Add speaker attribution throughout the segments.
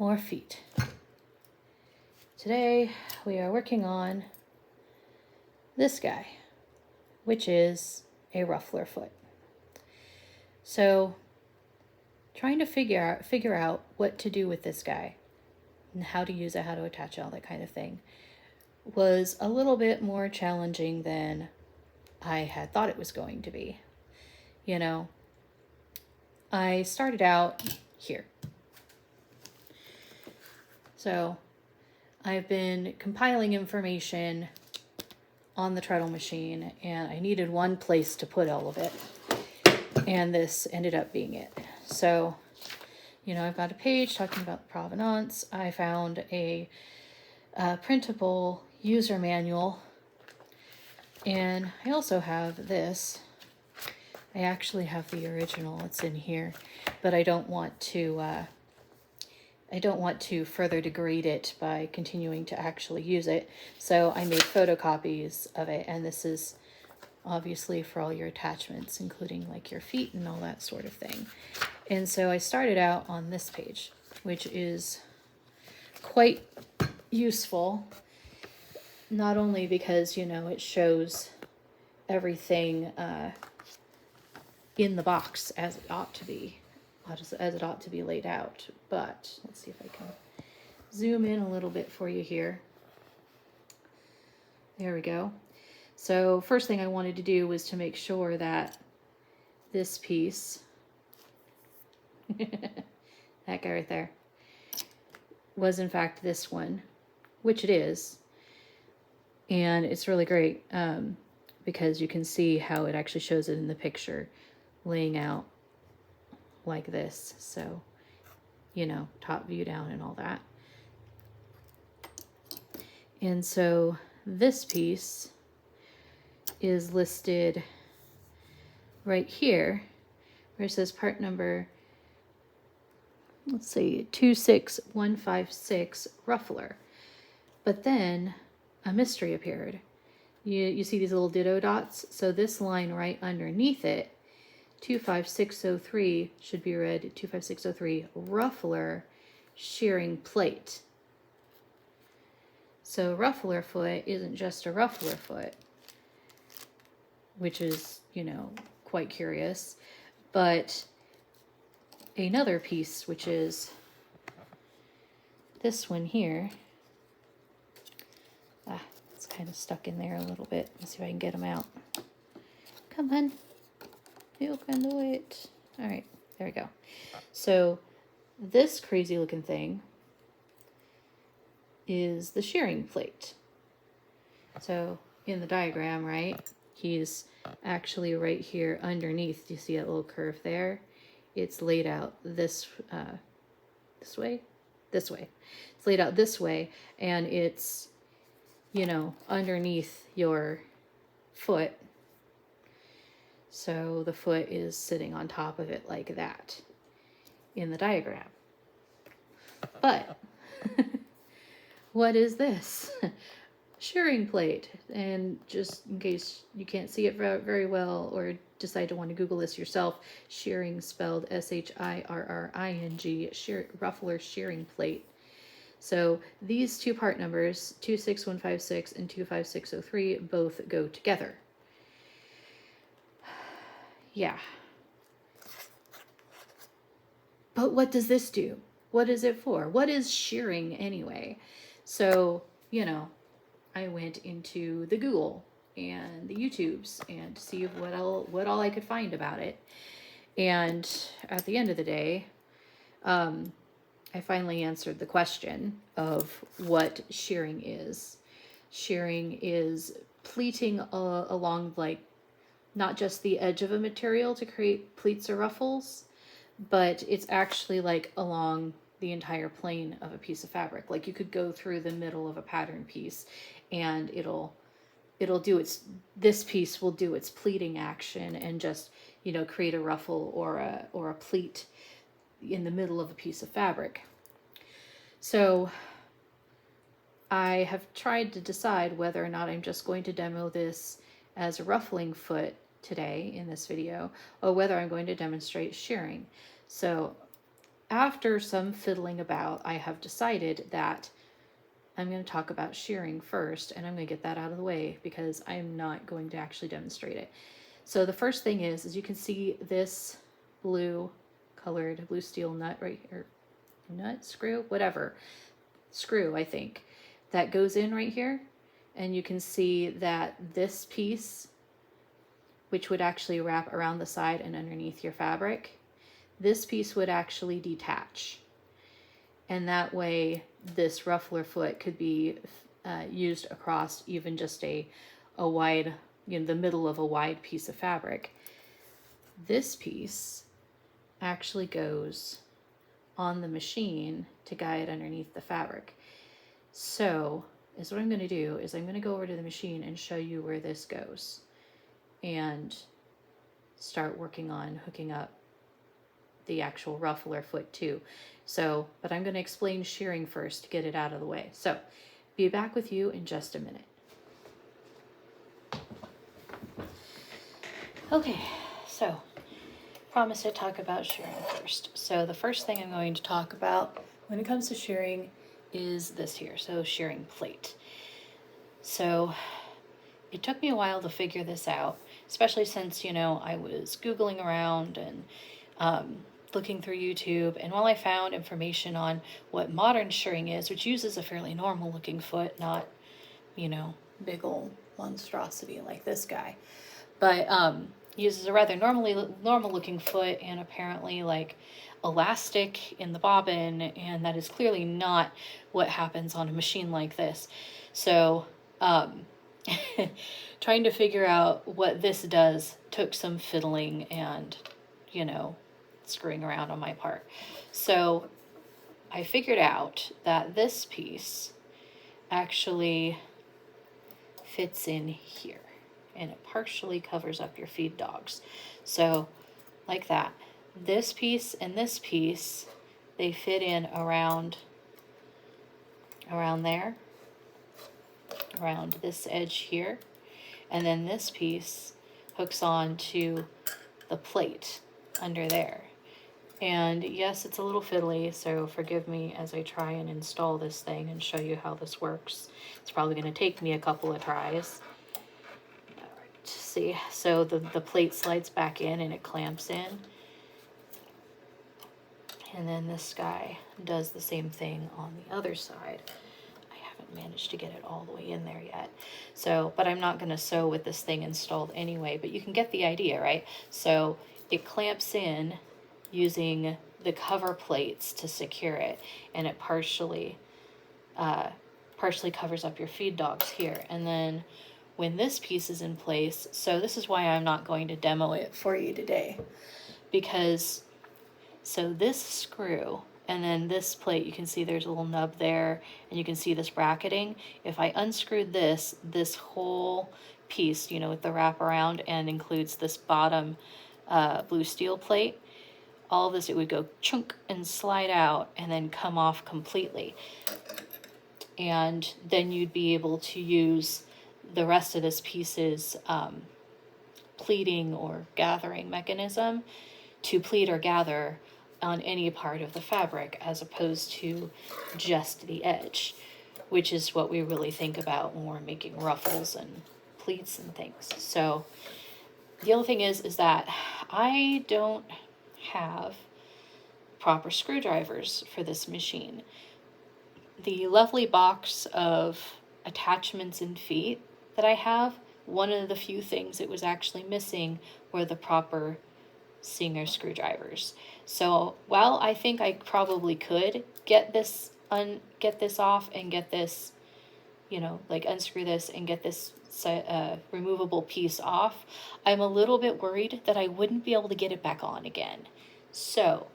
Speaker 1: more feet. Today we are working on this guy, which is a ruffler foot. So trying to figure out what to do with this guy and how to use it, how to attach it, all that kind of thing, was a little bit more challenging than I had thought it was going to be. You know, I started out here. So I've been compiling information on the treadle machine, and I needed one place to put all of it, and this ended up being it. So, you know, I've got a page talking about the provenance. I found a printable user manual, and I also have this. I actually have the original. It's in here, but I don't want to further degrade it by continuing to actually use it. So I made photocopies of it, and this is obviously for all your attachments, including like your feet and all that sort of thing. And so I started out on this page, which is quite useful, not only because, you know, it shows everything in the box as it ought to be, laid out. But let's see if I can zoom in a little bit for you here. There we go. So first thing I wanted to do was to make sure that this piece, that guy right there, was in fact this one, which it is. And it's really great because you can see how it actually shows it in the picture, laying out like this. So, you know, top view down and all that. And so this piece is listed right here where it says part number, let's see, 26156 ruffler. But then a mystery appeared. You see these little ditto dots? So this line right underneath it, 25603, should be read 25603 ruffler shearing plate. So ruffler foot isn't just a ruffler foot, which is, you know, quite curious, but another piece, which is this one here. It's kind of stuck in there a little bit. Let's see if I can get them out. Come on. You can do it. All right, there we go. So this crazy looking thing is the shearing plate. So in the diagram, right, he's actually right here underneath. Do you see that little curve there? It's laid out this way. It's laid out this way, and it's, you know, underneath your foot. So the foot is sitting on top of it like that in the diagram. But what is this? Shearing plate. And just in case you can't see it very well or decide to want to Google this yourself, shearing spelled S-H-I-R-R-I-N-G, ruffler shearing plate. So these two part numbers, 26156 and 25603, both go together. Yeah. But what does this do? What is it for? What is shearing anyway? So, you know, I went into the Google and the YouTubes and to see what all I could find about it. And at the end of the day, I finally answered the question of what shearing is. Shearing is pleating along, like, not just the edge of a material to create pleats or ruffles, but it's actually like along the entire plane of a piece of fabric. Like you could go through the middle of a pattern piece and this piece will do its pleating action and just, you know, create a ruffle or a pleat in the middle of a piece of fabric. So I have tried to decide whether or not I'm just going to demo this as a ruffling foot today in this video, or whether I'm going to demonstrate shearing. So after some fiddling about, I have decided that I'm going to talk about shearing first, and I'm going to get that out of the way because I'm not going to actually demonstrate it. So the first thing is you can see this blue colored blue steel nut right here, nut, screw, whatever, screw, I think, that goes in right here. And you can see that this piece, which would actually wrap around the side and underneath your fabric, this piece would actually detach. And that way this ruffler foot could be used across even just a wide, the middle of a wide piece of fabric. This piece actually goes on the machine to guide underneath the fabric. So is what I'm going to do is I'm going to go over to the machine and show you where this goes and start working on hooking up the actual ruffler foot too. So, but I'm going to explain shearing first to get it out of the way. So, be back with you in just a minute. Okay, so promise to talk about shearing first. So the first thing I'm going to talk about when it comes to shearing is this here, so shearing plate. So it took me a while to figure this out, especially since, I was Googling around and looking through YouTube, and while I found information on what modern shearing is, which uses a fairly normal looking foot, not, big old monstrosity like this guy, but uses a rather normal looking foot and apparently like elastic in the bobbin, and that is clearly not what happens on a machine like this. So trying to figure out what this does took some fiddling and, screwing around on my part. So I figured out that this piece actually fits in here, and it partially covers up your feed dogs. So like that. This piece and this piece, they fit in around there, around this edge here. And then this piece hooks on to the plate under there. And yes, it's a little fiddly, so forgive me as I try and install this thing and show you how this works. It's probably going to take me a couple of tries. All right, see, so the plate slides back in and it clamps in. And then this guy does the same thing on the other side. I haven't managed to get it all the way in there yet. So, but I'm not going to sew with this thing installed anyway, but you can get the idea, right? So it clamps in using the cover plates to secure it, and it partially covers up your feed dogs here. And then when this piece is in place, so this is why I'm not going to demo it for you today, because so this screw and then this plate, you can see there's a little nub there, and you can see this bracketing. If I unscrewed this whole piece, with the wraparound and includes this bottom blue steel plate, all of this, it would go chunk and slide out and then come off completely. And then you'd be able to use the rest of this piece's pleating or gathering mechanism to pleat or gather on any part of the fabric, as opposed to just the edge, which is what we really think about when we're making ruffles and pleats and things. So the other thing is that I don't have proper screwdrivers for this machine. The lovely box of attachments and feet that I have, one of the few things it was actually missing were the proper Singer screwdrivers. So while I think I probably could get this off and get this, like unscrew this and get this removable piece off, I'm a little bit worried that I wouldn't be able to get it back on again. So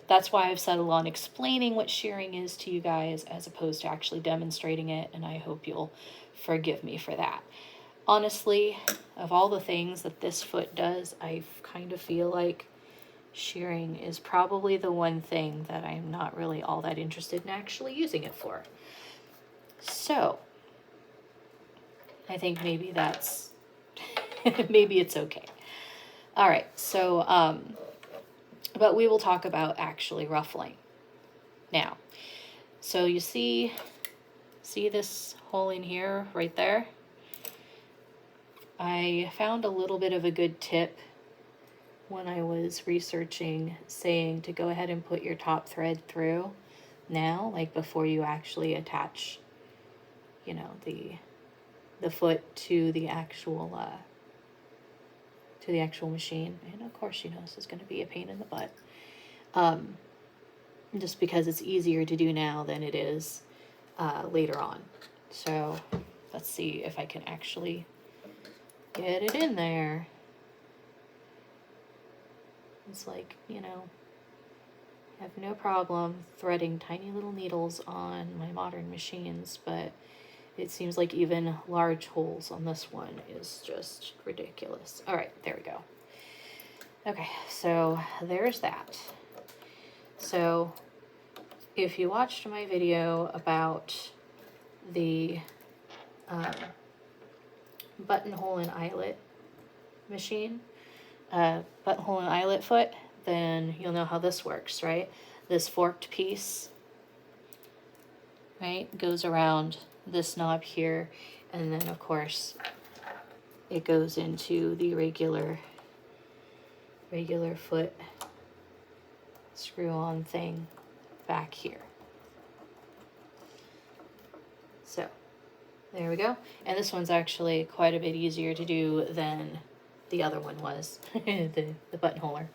Speaker 1: that's why I've settled on explaining what shearing is to you guys as opposed to actually demonstrating it, and I hope you'll forgive me for that. Honestly, of all the things that this foot does, I kind of feel like shearing is probably the one thing that I'm not really all that interested in actually using it for. So I think maybe that's, maybe it's okay. All right, so But we will talk about actually ruffling now. So you see this hole in here right there? I found a little bit of a good tip when I was researching, saying to go ahead and put your top thread through now, like before you actually attach, you know, the foot to the actual machine. And of course, you know, this is going to be a pain in the butt. Just because it's easier to do now than it is later on. So let's see if I can actually get it in there. It's like, you know, I have no problem threading tiny little needles on my modern machines, but it seems like even large holes on this one is just ridiculous. All right, there we go. Okay, so there's that. So if you watched my video about the buttonhole and eyelet machine, buttonhole and eyelet foot, then you'll know how this works, right? This forked piece, right, goes around this knob here, and then of course it goes into the regular foot screw-on thing back here. So there we go. And this one's actually quite a bit easier to do than the other one was, the buttonholer.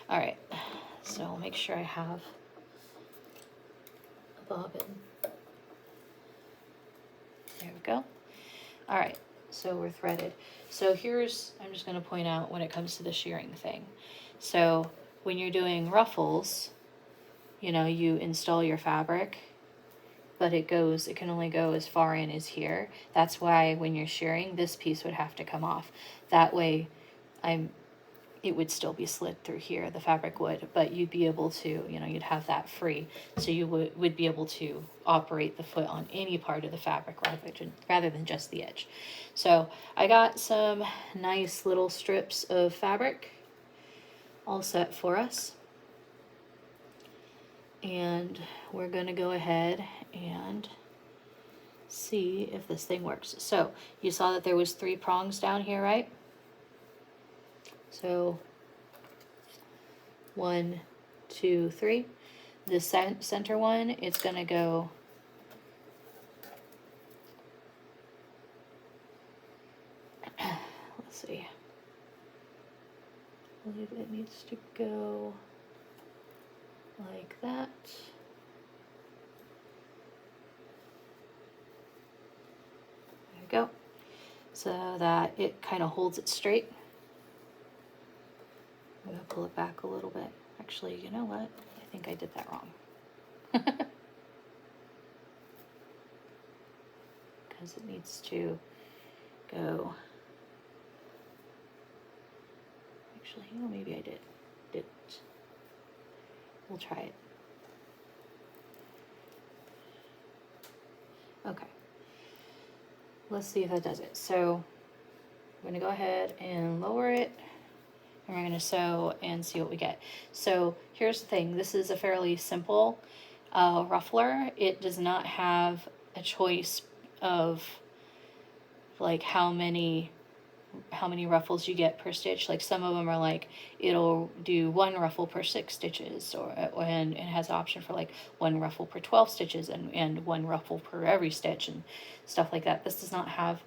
Speaker 1: All right, so I'll make sure I have a bobbin. There we go. All right, so we're threaded. So here's, I'm just going to point out when it comes to the shearing thing. So when you're doing ruffles, you know, you install your fabric, but it can only go as far in as here. That's why when you're shearing, this piece would have to come off. That way, it would still be slid through here, the fabric would, but you'd be able to, you know, you'd have that free. So you would be able to operate the foot on any part of the fabric rather than just the edge. So I got some nice little strips of fabric all set for us. And we're gonna go ahead and see if this thing works. So you saw that there was 3 prongs down here, right? So 1, 2, 3. The center one, it's gonna go let's see. I believe it needs to go like that. There we go. So that it kind of holds it straight. I'm going to pull it back a little bit. Actually, you know what? I think I did that wrong. Because it needs to go. Actually, you know, maybe I didn't. We'll try it. Okay. Let's see if that does it. So I'm going to go ahead and lower it. And we're going to sew and see what we get. So here's the thing. This is a fairly simple ruffler. It does not have a choice of like how many ruffles you get per stitch. Like some of them are like, it'll do 1 ruffle per 6 stitches, and it has an option for like 1 ruffle per 12 stitches and 1 ruffle per every stitch and stuff like that. This does not have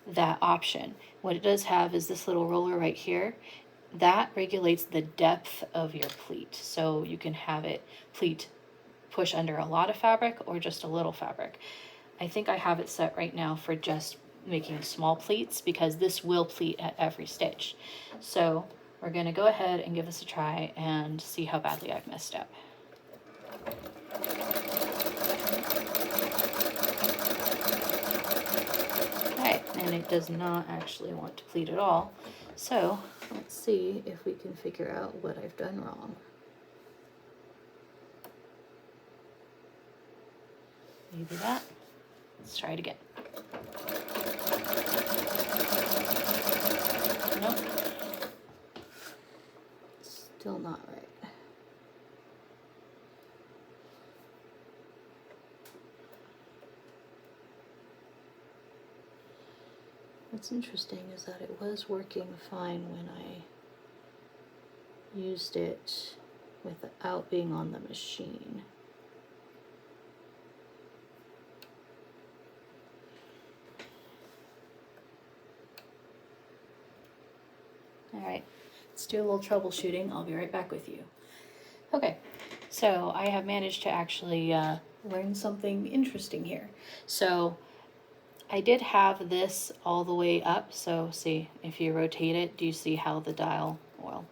Speaker 1: that option. What it does have is this little roller right here. That regulates the depth of your pleat. So you can have it pleat push under a lot of fabric or just a little fabric. I think I have it set right now for just making small pleats because this will pleat at every stitch. So we're going to go ahead and give this a try and see how badly I've messed up. Okay, and it does not actually want to pleat at all. So let's see if we can figure out what I've done wrong. Maybe that. Let's try it again. Nope. Still not right. What's interesting is that it was working fine when I used it without being on the machine. All right, let's do a little troubleshooting. I'll be right back with you. Okay, so I have managed to actually learn something interesting here. So I did have this all the way up. So see, if you rotate it, do you see how the dial, well,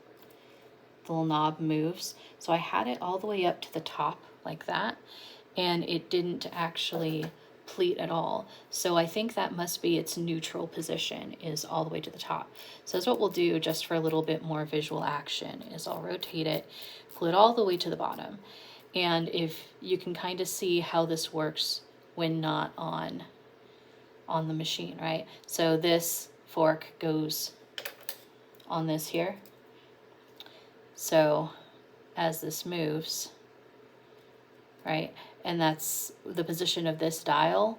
Speaker 1: the little knob moves? So I had it all the way up to the top like that, and it didn't actually pleat at all. So I think that must be its neutral position, is all the way to the top. So that's what we'll do, just for a little bit more visual action, is I'll rotate it, pull it all the way to the bottom. And if you can kind of see how this works when not on the machine, right? So this fork goes on this here. So as this moves, right, and that's the position of this dial,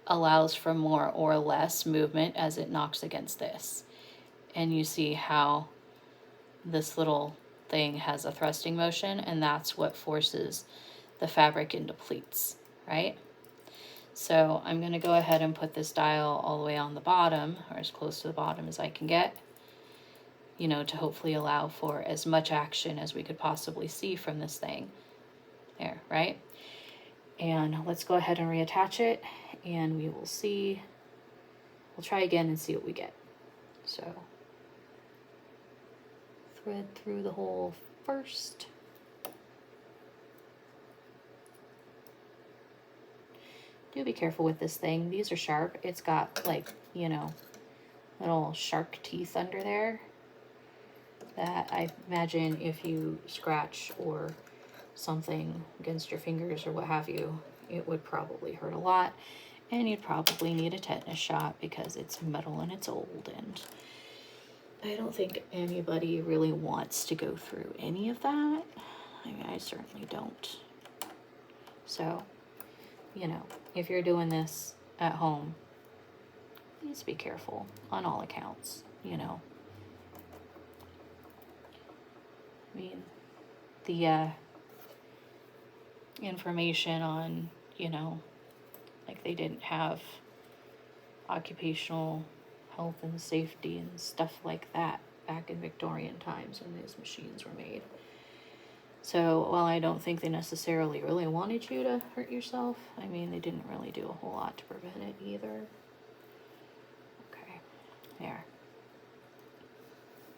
Speaker 1: allows for more or less movement as it knocks against this. And you see how this little thing has a thrusting motion, and that's what forces the fabric into pleats, right? So I'm going to go ahead and put this dial all the way on the bottom, or as close to the bottom as I can get, you know, to hopefully allow for as much action as we could possibly see from this thing. There, right? And let's go ahead and reattach it, and we will see. We'll try again and see what we get. So thread through the hole first. Do be careful with this thing. These are sharp. It's got, like, you know, little shark teeth under there that I imagine if you scratch or something against your fingers or what have you, it would probably hurt a lot, and you'd probably need a tetanus shot because it's metal and it's old, and I don't think anybody really wants to go through any of that. I mean, I certainly don't. So, you know, if you're doing this at home, please be careful on all accounts, you know. I mean, the information on, you know, like they didn't have occupational health and safety and stuff like that back in Victorian times when these machines were made. So while I don't think they necessarily really wanted you to hurt yourself, I mean, they didn't really do a whole lot to prevent it either. Okay, there.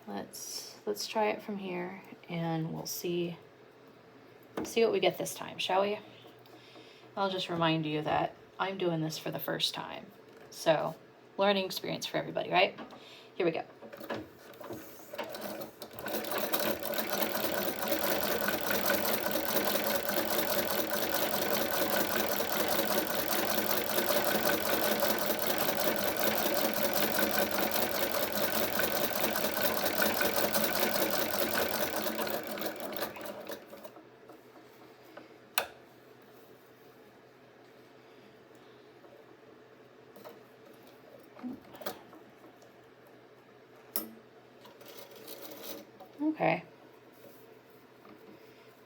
Speaker 1: Let's try it from here, and we'll see what we get this time, shall we? I'll just remind you that I'm doing this for the first time. So, learning experience for everybody, right? Here we go. Okay.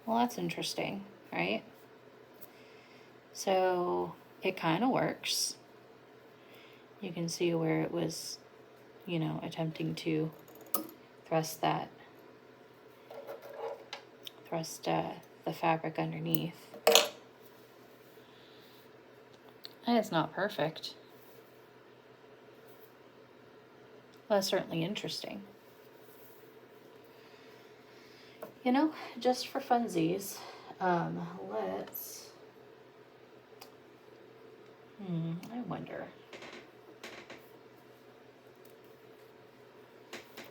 Speaker 1: Well, that's interesting, right? So it kind of works. You can see where it was, you know, attempting to thrust the fabric underneath. And it's not perfect. Well, that's certainly interesting. You know, just for funsies, let's, I wonder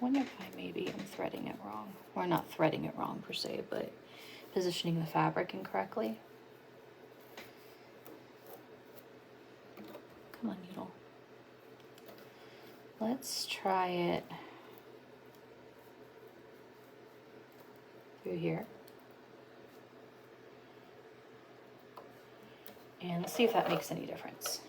Speaker 1: if I maybe am threading it wrong. Or not threading it wrong per se, but positioning the fabric incorrectly. Come on, needle. Let's try it through here. And let's see if that makes any difference.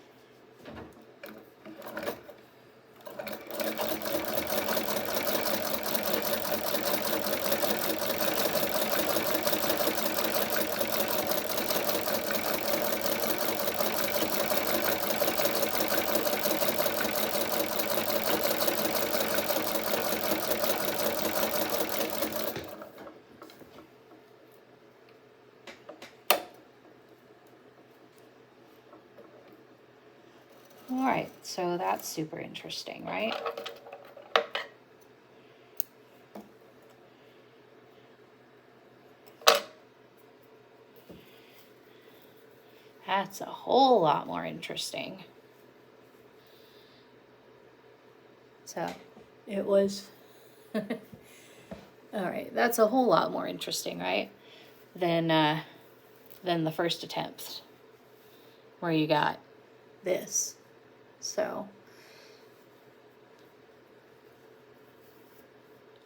Speaker 1: So that's super interesting, right? That's a whole lot more interesting. So it was, all right, that's a whole lot more interesting, right? Than the first attempt where you got this. So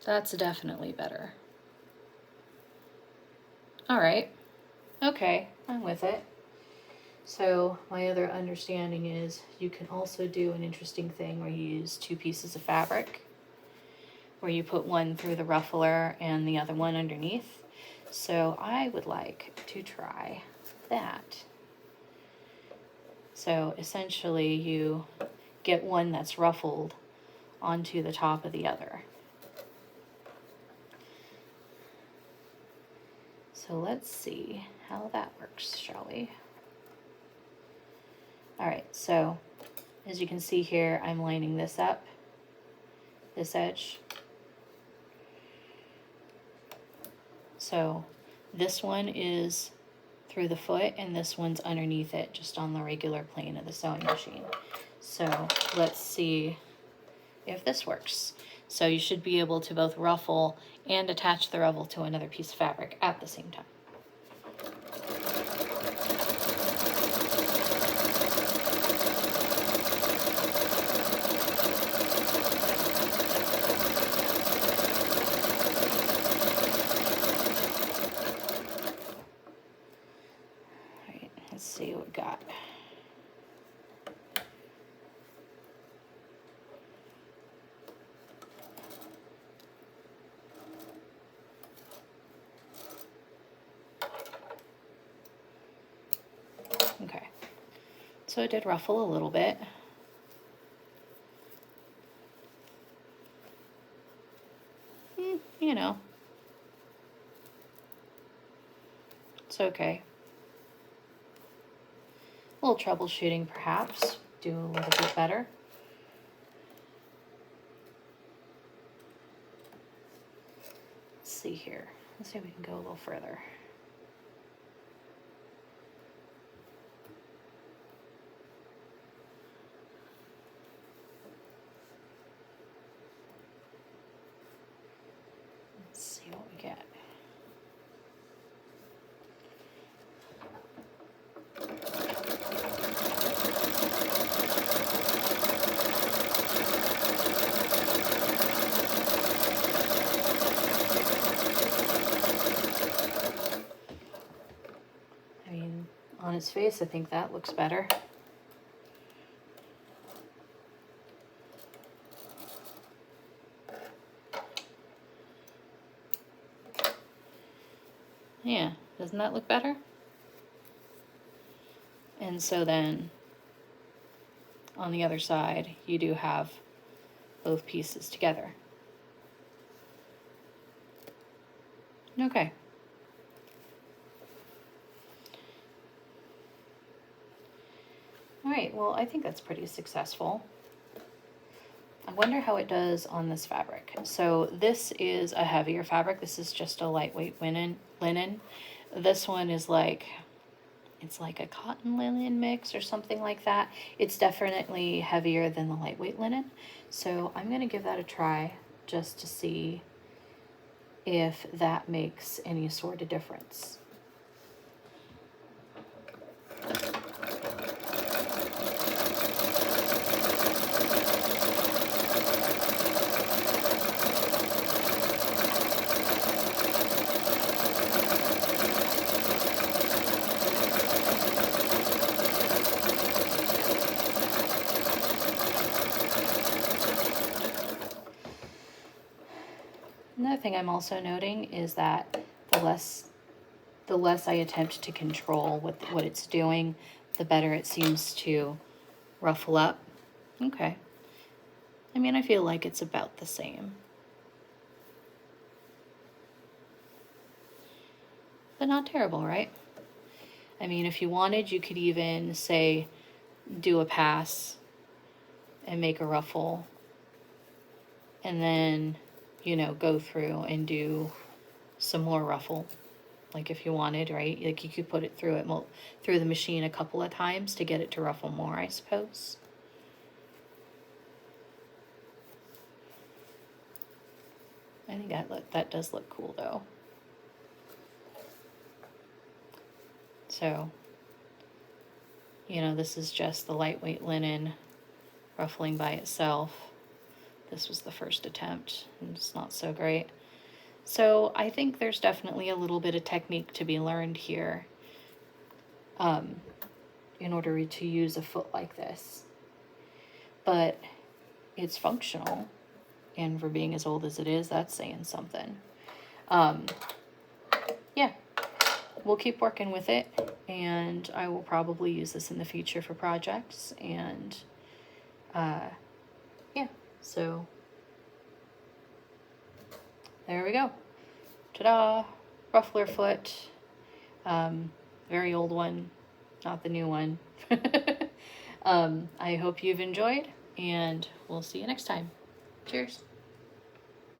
Speaker 1: that's definitely better. All right. Okay, I'm with it. So my other understanding is you can also do an interesting thing where you use two pieces of fabric, where you put one through the ruffler and the other one underneath. So I would like to try that. So essentially you get one that's ruffled onto the top of the other. So let's see how that works, shall we? All right, so as you can see here, I'm lining this up, this edge. So this one is through the foot and this one's underneath it, just on the regular plane of the sewing machine. So let's see if this works. So you should be able to both ruffle and attach the ruffle to another piece of fabric at the same time. All right, let's see what we got. Okay, so it did ruffle a little bit. You know, it's okay. A little troubleshooting perhaps, do a little bit better. Let's see here. Let's see if we can go a little further. Let's see what we get. I mean, on its face, I think that looks better. Yeah, doesn't that look better? And so then on the other side, you do have both pieces together. Okay. All right, well, I think that's pretty successful. I wonder how it does on this fabric. So this is a heavier fabric. This is just a lightweight linen. This one is like, it's like a cotton linen mix or something like that. It's definitely heavier than the lightweight linen. So I'm gonna give that a try just to see if that makes any sort of difference. Another thing I'm also noting is that the less I attempt to control what it's doing, the better it seems to ruffle up. Okay. I mean, I feel like it's about the same. But not terrible, right? I mean, if you wanted, you could even, say, do a pass and make a ruffle, and then, you know, go through and do some more ruffle, like if you wanted, right? Like you could put it through through the machine a couple of times to get it to ruffle more, I suppose. I think that does look cool though. So, you know, this is just the lightweight linen ruffling by itself. This was the first attempt, and it's not so great. So I think there's definitely a little bit of technique to be learned here in order to use a foot like this. But it's functional, and for being as old as it is, that's saying something. Yeah, we'll keep working with it, and I will probably use this in the future for projects, and yeah, so there we go. Ta-da! Ruffler Foot. Very old one, not the new one. I hope you've enjoyed, and we'll see you next time. Cheers.